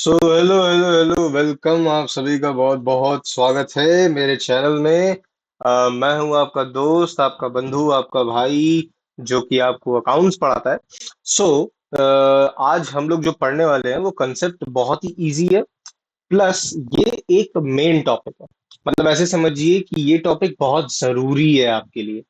Hello hello hello welcome. आप सभी का बहुत बहुत स्वागत है मेरे चैनल में। मैं हूं आपका दोस्त, आपका बंधु, आपका भाई, जो कि आपको अकाउंट्स पढ़ाता है। सो आज हम लोग जो पढ़ने वाले हैं वो कंसेप्ट बहुत ही इजी है। प्लस ये एक मेन टॉपिक है। मतलब ऐसे समझिए कि ये टॉपिक बहुत जरूरी है आपके लिए।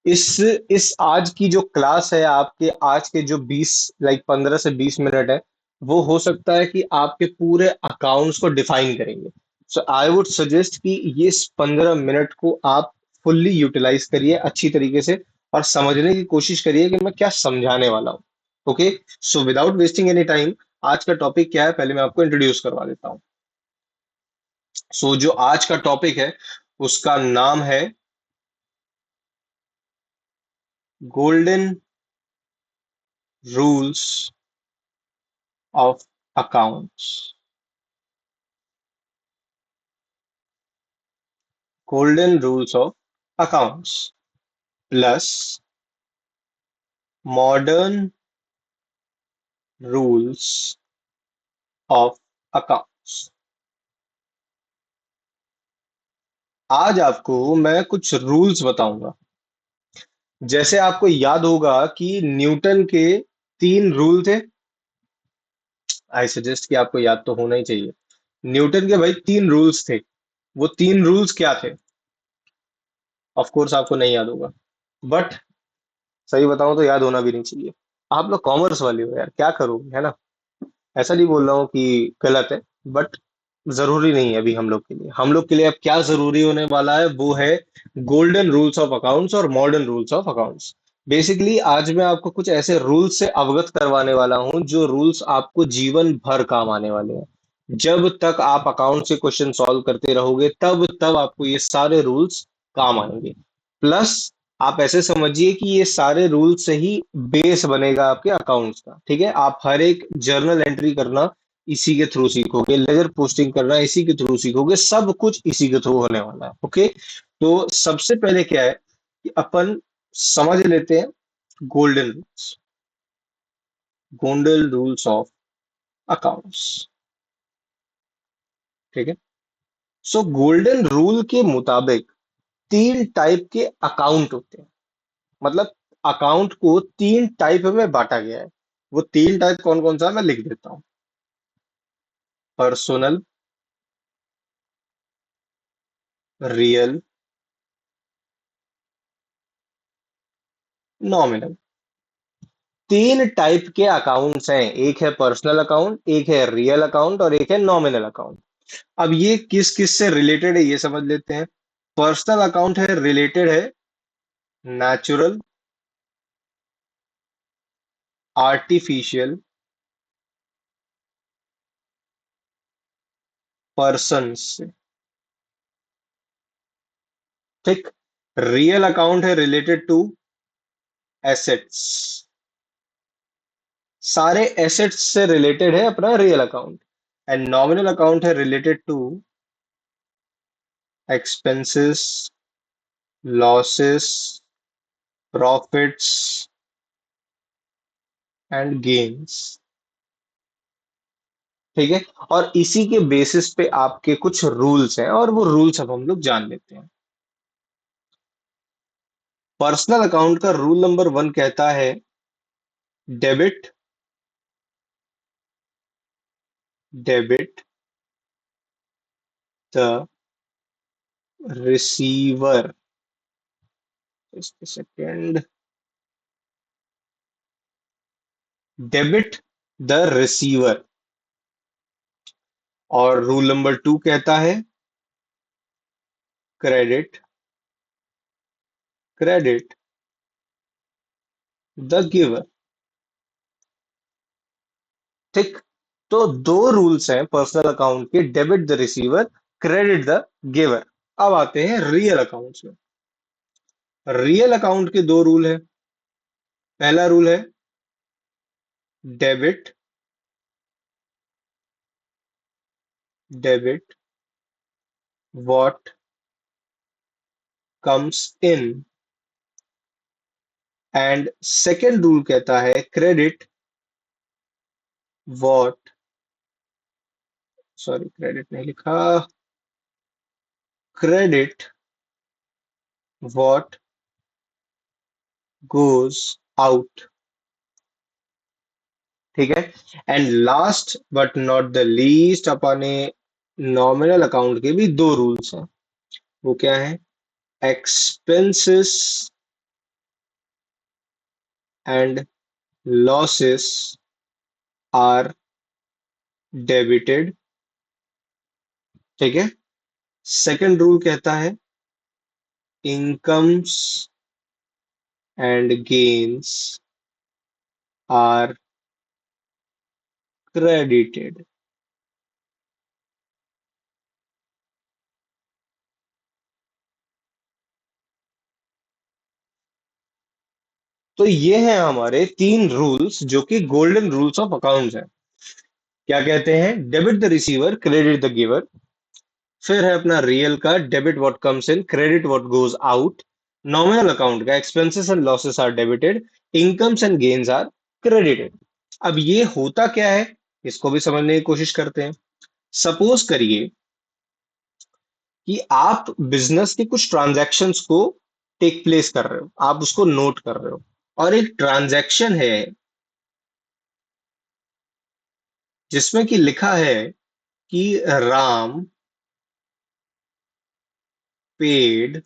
इस आज की जो क्लास है, आपके आज के जो 15 से 20 मिनट है, वो हो सकता है कि आपके पूरे अकाउंट्स को डिफाइन करेंगे। सो आई वुड सजेस्ट कि ये इस 15 मिनट को आप फुल्ली यूटिलाइज करिए अच्छी तरीके से, और समझने की कोशिश करिए कि मैं क्या समझाने वाला हूँ। Okay. So without wasting any time, आज का टॉपिक क्या है पहले मैं आपको इंट्रोड्यूस करवा देता हूँ। जो आज का टॉपिक है उसका नाम है golden rules of accounts. Golden rules of accounts plus modern rules of accounts. आज आपको मैं कुछ रूल्स बताऊंगा। जैसे आपको याद होगा कि न्यूटन के 3 रूल थे। आई सजेस्ट कि आपको याद तो होना ही चाहिए। न्यूटन के भाई 3 रूल्स थे। वो 3 रूल्स क्या थे? ऑफ कोर्स आपको नहीं याद होगा, बट सही बताऊं तो याद होना भी नहीं चाहिए। आप लोग कॉमर्स वाले हो यार, क्या करोगे, है ना। ऐसा नहीं बोल रहा हूँ कि गलत है, बट जरूरी नहीं है अभी हम लोग के लिए। हम लोग के लिए अब क्या जरूरी होने वाला है वो है गोल्डन रूल्स ऑफ अकाउंट्स और modern rules of accounts. Basically आज मैं आपको कुछ ऐसे रूल्स से अवगत करवाने वाला हूं जो रूल्स आपको जीवन भर काम आने वाले हैं। जब तक आप अकाउंट से क्वेश्चन सॉल्व करते रहोगे तब तब आपको ये सारे रूल्स काम आएंगे। प्लस आप ऐसे समझिए कि ये सारे रूल से ही बेस बनेगा आपके अकाउंट्स का। ठीक है, आप हर एक जर्नल एंट्री करना इसी के थ्रू सीखोगे, लेजर पोस्टिंग करना इसी के थ्रू सीखोगे, सब कुछ इसी के थ्रू होने वाला है। ओके। तो सबसे पहले क्या है कि अपन समझ लेते हैं golden rules. Golden rules of accounts. ठीक है। गोल्डन रूल के मुताबिक 3 टाइप के अकाउंट होते हैं। मतलब अकाउंट को 3 टाइप में बांटा गया है। वो 3 टाइप कौन कौन सा है मैं लिख देता हूँ। Personal, real, nominal. 3 टाइप के अकाउंट्स हैं, एक है पर्सनल अकाउंट, एक है रियल अकाउंट और एक है नॉमिनल अकाउंट। अब ये किस किस से रिलेटेड है ये समझ लेते हैं। पर्सनल अकाउंट है, रिलेटेड है नेचुरल, आर्टिफिशियल पर्सन से। ठीक। रियल अकाउंट है रिलेटेड टू एसेट्स। सारे एसेट्स से रिलेटेड है अपना real account. And nominal account है related to expenses, losses, profits and gains. ठीक है। और इसी के बेसिस पे आपके कुछ रूल्स हैं और वो रूल्स अब हम लोग जान लेते हैं। पर्सनल अकाउंट का रूल नंबर 1 कहता है debit, debit the receiver. Second, debit the receiver. और रूल नंबर 2 कहता है क्रेडिट, क्रेडिट द गिवर। ठीक। तो 2 रूल्स हैं पर्सनल अकाउंट के, debit the receiver, credit the giver. अब आते हैं रियल अकाउंट्स में। रियल अकाउंट के 2 रूल हैं। पहला रूल है debit, debit what comes in. And second rule कहता है क्रेडिट व्हाट सॉरी, क्रेडिट नहीं लिखा। Credit what goes out. ठीक है। And last but not the least, अपन ने नॉमिनल अकाउंट के भी दो रूल्स हैं। वो क्या है? Expenses and losses are debited. ठीक है। सेकंड रूल कहता है incomes and gains are credited. तो ये हैं हमारे तीन रूल्स जो कि गोल्डन रूल्स ऑफ अकाउंट्स हैं। क्या कहते हैं? Debit the receiver, credit the giver. फिर है अपना रियल का debit what comes in, credit what goes out. Nominal account का expenses and losses are debited, incomes and gains are credited. अब ये होता क्या है, इसको भी समझने की कोशिश करते हैं। सपोज करिए कि आप बिजनेस के कुछ ट्रांजैक्शंस को टेक प्लेस कर रहे हो, आप उसको नोट कर रहे हो। और एक ट्रांजैक्शन है जिसमें कि लिखा है कि राम पेड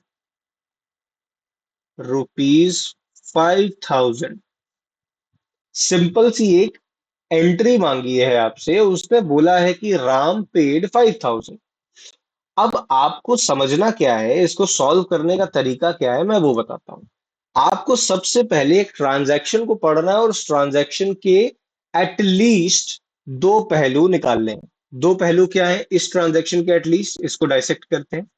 ₹5,000। सिंपल सी एक एंट्री मांगी है आपसे, उसने बोला है कि राम पेड 5,000। अब आपको समझना क्या है, इसको सॉल्व करने का तरीका क्या है, मैं वो बताता हूं। आपको सबसे पहले एक ट्रांजैक्शन को पढ़ना है और उस ट्रांजैक्शन के एटलीस्ट दो पहलू निकालने हैं। दो पहलू क्या है इस ट्रांजैक्शन के? एटलीस्ट इसको डाइसेक्ट करते हैं।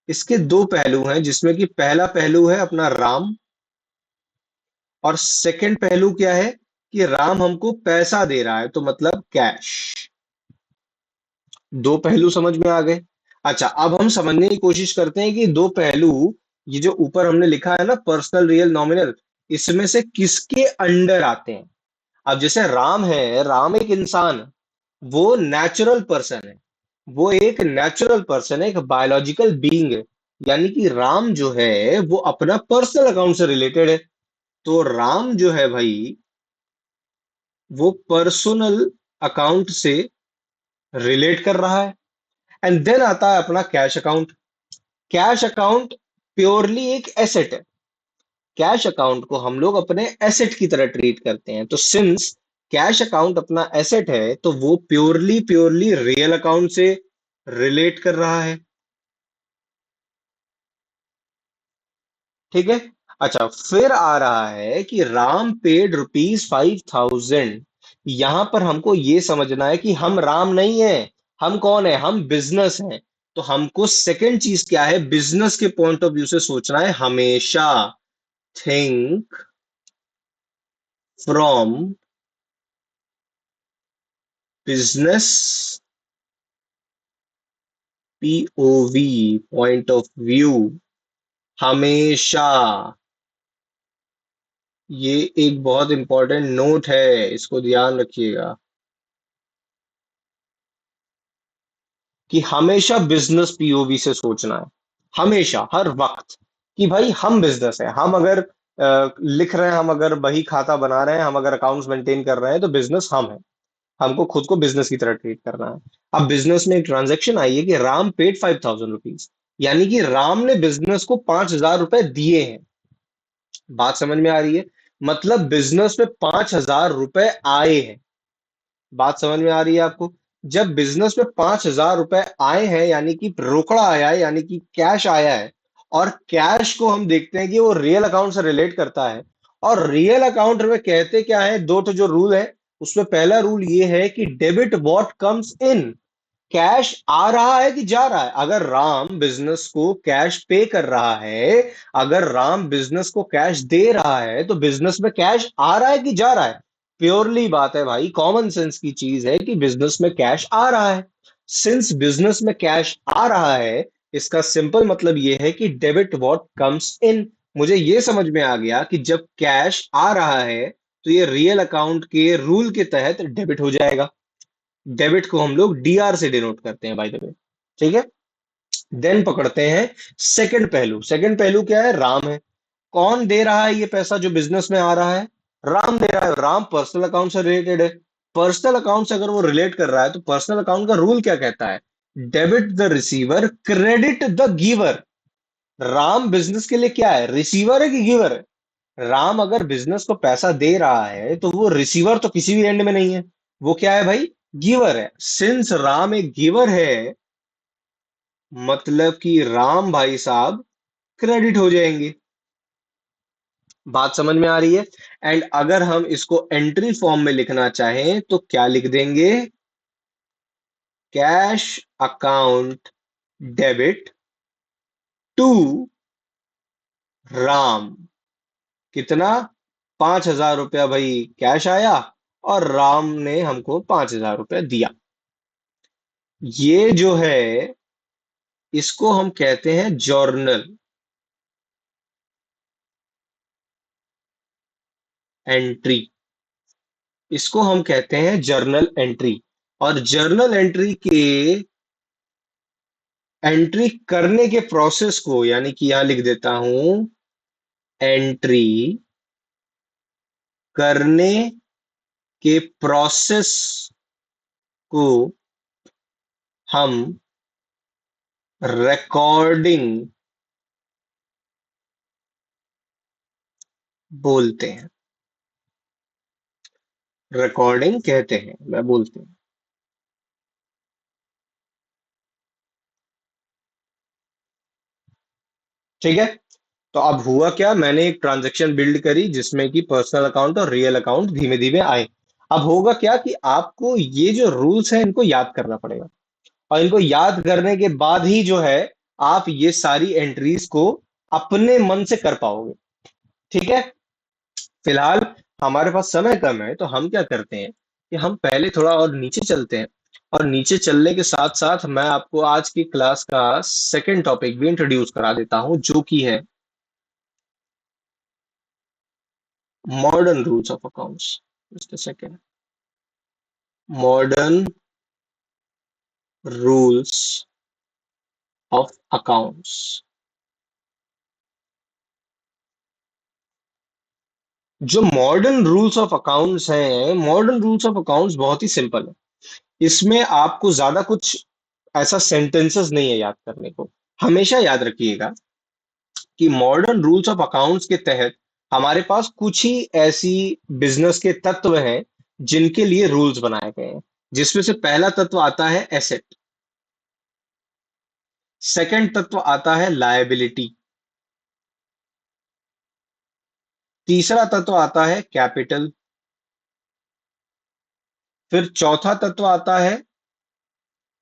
इसके दो पहलू हैं जिसमें कि पहला पहलू है अपना राम, और सेकंड पहलू क्या है कि राम हमको पैसा दे रहा है, तो मतलब कैश। दो पहलू समझ में आ गए। अच्छा, अब हम समझने की कोशिश करते हैं कि दो पहलू, ये जो ऊपर हमने लिखा है ना, पर्सनल रियल नॉमिनल, इसमें से किसके अंडर आते हैं? अब जैसे राम है, राम एक इंसान है, वो नेचुरल पर्सन है। वो एक नेचुरल पर्सन है, एक बायोलॉजिकल बीइंग है। यानी कि राम जो है वो अपना पर्सनल अकाउंट से रिलेटेड है। तो राम जो है भाई, वो पर्सनल अकाउंट से रिलेट कर रहा है। एंड देन आता है अपना cash account. Cash account purely एक एसेट है। कैश अकाउंट को हम लोग अपने एसेट की तरह ट्रीट करते हैं। तो सिंस कैश अकाउंट अपना एसेट है, तो वो प्योरली प्योरली रियल अकाउंट से रिलेट कर रहा है। ठीक है। अच्छा, फिर आ रहा है कि राम पेड ₹5,000। यहां पर हमको ये समझना है कि हम राम नहीं है। हम कौन है? हम बिजनेस हैं। तो हमको सेकंड चीज क्या है, बिजनेस के पॉइंट ऑफ व्यू से सोचना है हमेशा। Think from business POV point of view, हमेशा। ये एक बहुत इंपॉर्टेंट नोट है, इसको ध्यान रखिएगा कि हमेशा बिजनेस पीओवी से सोचना है। हमेशा, हर वक्त, कि भाई हम बिजनेस है। हम अगर लिख रहे हैं, हम अगर बही खाता बना रहे हैं, हम अगर अकाउंट्स मेंटेन कर रहे हैं, तो बिजनेस हम है। हमको खुद को बिजनेस की तरह ट्रीट करना है। अब बिजनेस में एक ट्रांजेक्शन आई है कि राम पेड ₹5,000, यानी कि राम ने बिजनेस को ₹5,000 दिए हैं। बात समझ में आ रही है? मतलब बिजनेस में ₹5,000 आए हैं। बात समझ में आ रही है आपको? जब बिजनेस में ₹5,000 आए हैं, यानी कि रोकड़ा आया है, यानी कि कैश आया है। और कैश को हम देखते हैं कि वो रियल अकाउंट से रिलेट करता है। और रियल अकाउंट में कहते क्या है, दो तो जो रूल है, उसमें पहला रूल ये है कि debit what comes in. Cash आ रहा है कि जा रहा है? अगर राम बिजनेस को कैश पे कर रहा है, अगर राम बिजनेस को कैश दे रहा है, तो बिजनेस में कैश आ रहा है कि जा रहा है? प्योरली बात है भाई, कॉमन सेंस की चीज है कि बिजनेस में कैश आ रहा है। सिंस बिजनेस में कैश आ रहा है, इसका सिंपल मतलब यह है कि डेबिट व्हाट कम्स इन। मुझे यह समझ में आ गया कि जब कैश आ रहा है, तो ये रियल अकाउंट के रूल के तहत डेबिट हो जाएगा। डेबिट को हम लोग डीआर से डिनोट करते हैं बाय द वे। ठीक है। देन पकड़ते हैं सेकंड पहलू। सेकंड पहलू क्या है? राम है। कौन दे रहा है ये पैसा जो बिजनेस में आ रहा है? राम दे रहा है। राम पर्सनल अकाउंट से रिलेटेड है। पर्सनल अकाउंट से अगर वो रिलेट कर रहा है तो पर्सनल अकाउंट का रूल क्या कहता है? Debit the receiver, credit the giver. Ram business के लिए क्या है? रिसीवर है कि गिवर है? राम अगर बिजनेस को पैसा दे रहा है तो वो रिसीवर तो किसी भी एंड में नहीं है। वो क्या है भाई? गिवर है। सिंस राम एक गिवर है, मतलब कि राम भाई साहब क्रेडिट हो जाएंगे। बात समझ में आ रही है? एंड अगर हम इसको एंट्री फॉर्म में लिखना चाहें तो क्या लिख देंगे? Cash account debit to Ram. कितना? 5,000 रुपया भाई कैश आया, और राम ने हमको 5,000 रुपया दिया। ये जो है, इसको हम कहते हैं जर्नल एंट्री। इसको हम कहते हैं जर्नल एंट्री। और जर्नल एंट्री के एंट्री करने के प्रोसेस को, यानी कि यहां लिख देता हूं, एंट्री करने के प्रोसेस को हम रिकॉर्डिंग बोलते हैं। रिकॉर्डिंग कहते हैं, मैं बोलते हैं। ठीक है। तो अब हुआ क्या, मैंने एक ट्रांजैक्शन बिल्ड करी जिसमें कि पर्सनल अकाउंट और रियल अकाउंट धीमे धीमे आए। अब होगा क्या कि आपको ये जो रूल्स हैं इनको याद करना पड़ेगा, और इनको याद करने के बाद ही जो है आप ये सारी एंट्रीज को अपने मन से कर पाओगे। ठीक है। फिलहाल हमारे पास समय कम है, तो हम क्या करते हैं कि हम पहले थोड़ा और नीचे चलते हैं। और नीचे चलने के साथ साथ मैं आपको आज की क्लास का सेकंड टॉपिक भी इंट्रोड्यूस करा देता हूं, जो कि है modern rules of accounts. Just a second. Modern rules of accounts. जो मॉडर्न रूल्स ऑफ अकाउंट्स हैं, मॉडर्न रूल्स ऑफ अकाउंट्स बहुत ही सिंपल है। इसमें आपको ज्यादा कुछ ऐसा सेंटेंसेस नहीं है याद करने को। हमेशा याद रखिएगा कि मॉडर्न रूल्स ऑफ अकाउंट्स के तहत हमारे पास कुछ ही ऐसी बिजनेस के तत्व हैं जिनके लिए रूल्स बनाए गए हैं। जिसमें से पहला तत्व आता है एसेट। सेकंड तत्व आता है लायबिलिटी। तीसरा तत्व आता है कैपिटल। फिर चौथा तत्व आता है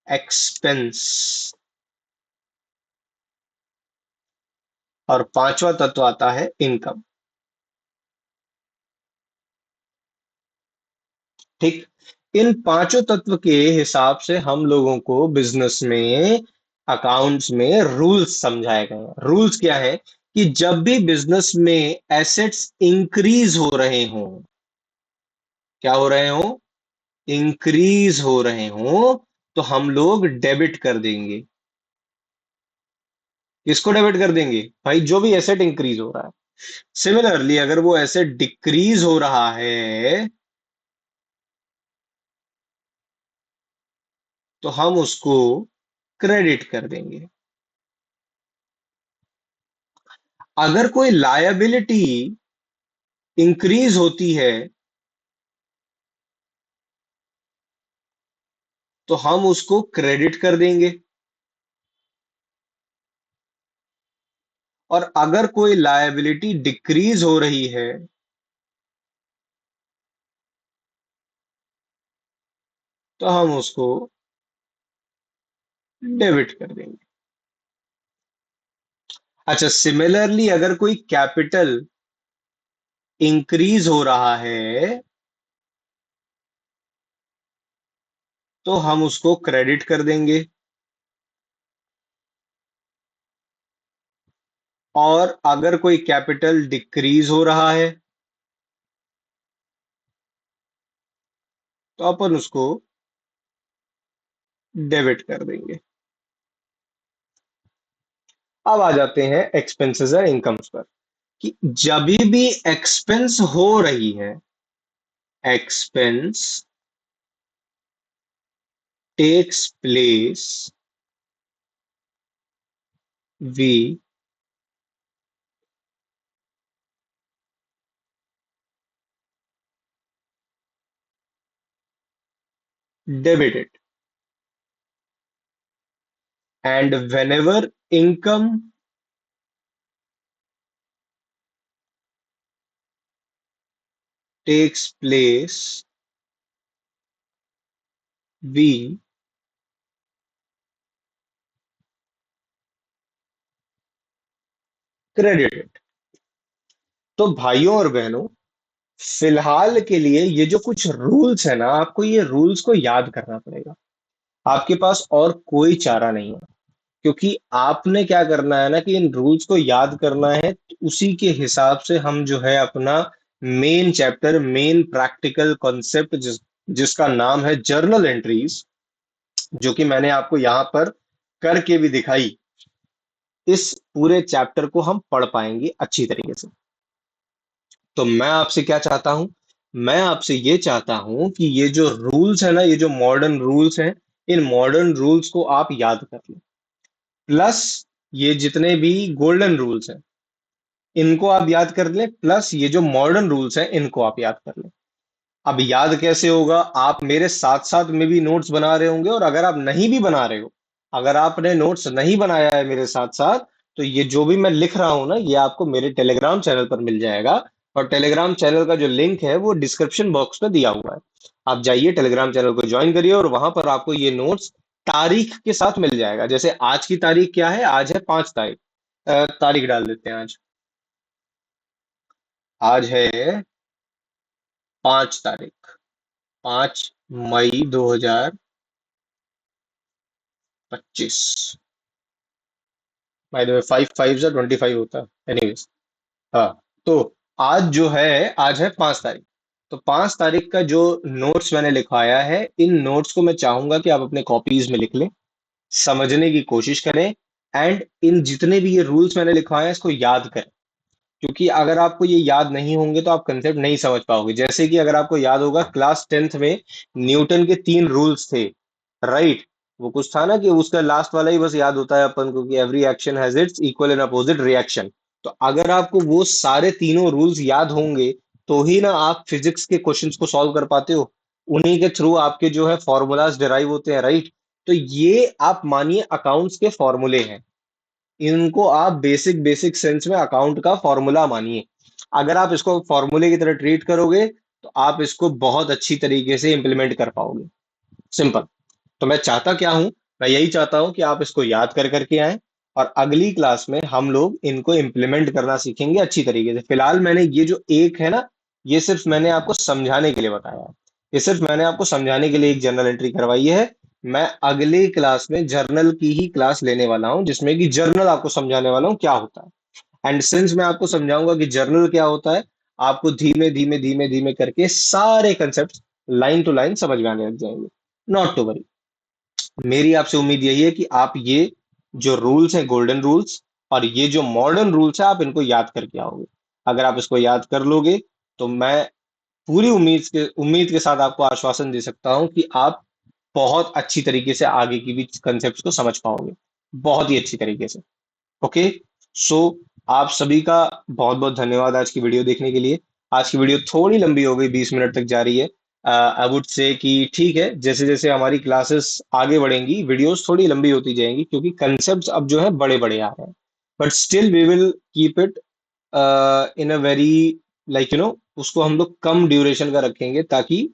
एक्सपेंस। और पांचवा तत्व आता है इनकम। ठीक। इन पांचों तत्व के हिसाब से हम लोगों को बिजनेस में, अकाउंट्स में रूल्स समझाए गए हैं। रूल्स क्या है कि जब भी बिजनेस में एसेट्स इंक्रीज हो रहे हों, क्या हो रहे हों? इंक्रीज हो रहे हों, तो हम लोग डेबिट कर देंगे। किसको डेबिट कर देंगे? भाई जो भी एसेट इंक्रीज हो रहा है। सिमिलरली अगर वो एसेट डिक्रीज हो रहा है तो हम उसको क्रेडिट कर देंगे। अगर कोई लायबिलिटी इंक्रीज होती है तो हम उसको क्रेडिट कर देंगे। और अगर कोई लायबिलिटी डिक्रीज हो रही है तो हम उसको डेबिट कर देंगे। अच्छा, सिमिलरली अगर कोई कैपिटल इंक्रीज हो रहा है तो हम उसको क्रेडिट कर देंगे। और अगर कोई कैपिटल डिक्रीज हो रहा है तो अपन उसको डेबिट कर देंगे। अब आ जाते हैं एक्सपेंसेस और इनकम्स पर, कि जब भी एक्सपेंस हो रही है, expense takes place, we debit it, and whenever income takes place, we credit it। तो भाइयों और बहनों, फिलहाल के लिए ये जो कुछ रूल्स है ना, आपको ये रूल्स को याद करना पड़ेगा। आपके पास और कोई चारा नहीं है, क्योंकि आपने क्या करना है ना, कि इन रूल्स को याद करना है, तो उसी के हिसाब से हम जो है अपना main chapter, main practical concept, जिसका नाम है जर्नल एंट्रीज, जो कि मैंने आपको यहां पर करके भी दिखाई, इस पूरे चैप्टर को हम पढ़ पाएंगे अच्छी तरीके से। तो मैं आपसे क्या चाहता हूं, मैं आपसे ये चाहता हूं कि ये जो रूल्स है ना, ये जो मॉडर्न रूल्स हैं, इन मॉडर्न रूल्स को आप याद कर लें, प्लस ये जितने भी गोल्डन रूल्स हैं इनको आप याद कर लें, प्लस ये जो मॉडर्न रूल्स हैं इनको आप याद कर लें। अब याद कैसे होगा, आप मेरे साथ साथ में भी नोट्स बना रहे होंगे, और अगर आप नहीं भी बना रहे हो, अगर आपने नोट्स नहीं बनाया है मेरे साथ साथ, तो ये जो भी मैं लिख रहा हूं ना, ये आपको मेरे टेलीग्राम चैनल पर मिल जाएगा। और टेलीग्राम चैनल का जो लिंक है वो डिस्क्रिप्शन बॉक्स में दिया हुआ है। आप जाइए टेलीग्राम चैनल को ज्वाइन करिए, और वहां पर आपको ये नोट्स तारीख के साथ मिल जाएगा। जैसे आज की तारीख क्या है, आज है 5 तारीख। तारीख डाल देते हैं आज। आज है 5 तारीख, 5 मई 2025। बाय द वे, 5 5 जा 25 होता है, एनीवेज। हाँ। तो आज जो है, आज है 5 तारीख। तो 5 तारीख का जो नोट्स मैंने लिखवाया है, इन नोट्स को मैं चाहूंगा कि आप अपने कॉपीज में लिख लें, समझने की कोशिश करें, एंड इन जितने भी ये रूल्स मैंने लिखवाए हैं इसको याद करें। क्योंकि अगर आपको ये याद नहीं होंगे तो आप कंसेप्ट नहीं समझ पाओगे। जैसे कि अगर आपको याद होगा, क्लास 10th में न्यूटन के 3 रूल्स थे, राइट? वो कुछ था ना, कि उसका लास्ट वाला ही बस याद होता है अपन को, कि every action has its equal and opposite reaction. तो अगर आपको वो सारे तीनों रूल्स याद होंगे, तो ही ना आप फिजिक्स के क्वेश्चंस को सॉल्व कर पाते हो। उन्हीं के थ्रू आपके जो है फॉर्मूलाज डिराइव होते हैं, राइट? तो ये आप मानिए अकाउंट्स के फॉर्मूले हैं, इनको आप बेसिक बेसिक सेंस में अकाउंट का फॉर्मूला मानिए। अगर आप इसको फॉर्मूले की तरह ट्रीट करोगे, तो आप इसको बहुत अच्छी तरीके से इंप्लीमेंट कर पाओगे। सिंपल। तो मैं चाहता क्या हूं, मैं यही चाहता हूं कि आप इसको याद कर करके आए, और अगली क्लास में हम लोग इनको इम्प्लीमेंट करना सीखेंगे अच्छी तरीके से। फिलहाल मैंने ये जो एक है ना, ये सिर्फ मैंने आपको समझाने के लिए बताया है। ये सिर्फ मैंने आपको समझाने के लिए एक जर्नल एंट्री करवाई है। मैं अगले क्लास में जर्नल की ही क्लास लेने वाला हूं, जिसमें कि जर्नल आपको समझाने वाला हूं क्या होता है। एंड सिंस मैं आपको समझाऊंगा कि जर्नल क्या होता है, आपको धीमे धीमे धीमे धीमे करके सारे कंसेप्ट लाइन टू लाइन समझ में आने लग जाएंगे। Not to worry. मेरी आपसे उम्मीद यही है कि आप ये जो रूल्स हैं, गोल्डन रूल्स, और ये जो मॉडर्न रूल्स है, आप इनको याद करके आओगे। अगर आप इसको याद कर लोगे, तो मैं पूरी उम्मीद के साथ आपको आश्वासन दे सकता हूं कि आप बहुत अच्छी तरीके से आगे की भी कंसेप्ट को समझ पाओगे, बहुत ही अच्छी तरीके से। ओके। सो आप सभी का बहुत बहुत धन्यवाद आज की वीडियो देखने के लिए। आज की वीडियो थोड़ी लंबी हो गई, 20 मिनट तक जा रही है। आई वुड से कि ठीक है, जैसे जैसे हमारी क्लासेस आगे बढ़ेंगी, वीडियोस थोड़ी लंबी होती जाएंगी, क्योंकि कंसेप्ट्स अब जो है बड़े बड़े आ रहे हैं। But still we will keep it in a very, like उसको हम लोग कम ड्यूरेशन का रखेंगे, ताकि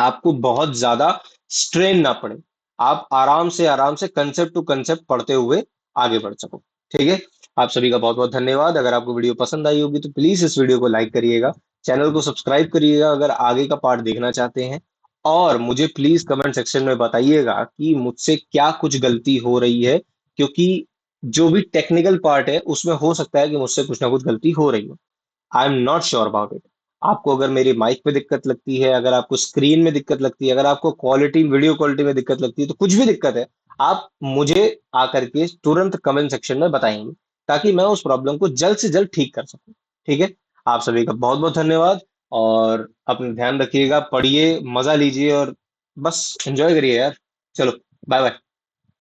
आपको बहुत ज्यादा स्ट्रेन ना पड़े, आप आराम से कंसेप्ट टू कंसेप्ट पढ़ते हुए आगे बढ़ सको। ठीक है। आप सभी का बहुत बहुत धन्यवाद। अगर आपको वीडियो पसंद आई होगी, तो प्लीज इस वीडियो को लाइक करिएगा, चैनल को सब्सक्राइब करिएगा अगर आगे का पार्ट देखना चाहते हैं, और मुझे प्लीज कमेंट सेक्शन में बताइएगा कि मुझसे क्या कुछ गलती हो रही है, क्योंकि जो भी टेक्निकल पार्ट है उसमें हो सकता है कि मुझसे कुछ ना कुछ गलती हो रही हो। I am not sure about it. आपको अगर मेरी माइक में दिक्कत लगती है, अगर आपको स्क्रीन में दिक्कत लगती है, अगर आपको क्वालिटी वीडियो क्वालिटी में दिक्कत लगती है, तो कुछ भी दिक्कत है, आप मुझे आकर के तुरंत कमेंट सेक्शन में बताएंगे, ताकि मैं उस प्रॉब्लम को जल्द से जल्द ठीक कर सकूं। ठीक है। आप सभी का बहुत बहुत धन्यवाद। और अपना ध्यान रखिएगा, पढ़िए, मजा लीजिए, और बस एंजॉय करिए यार। चलो, बाय बाय।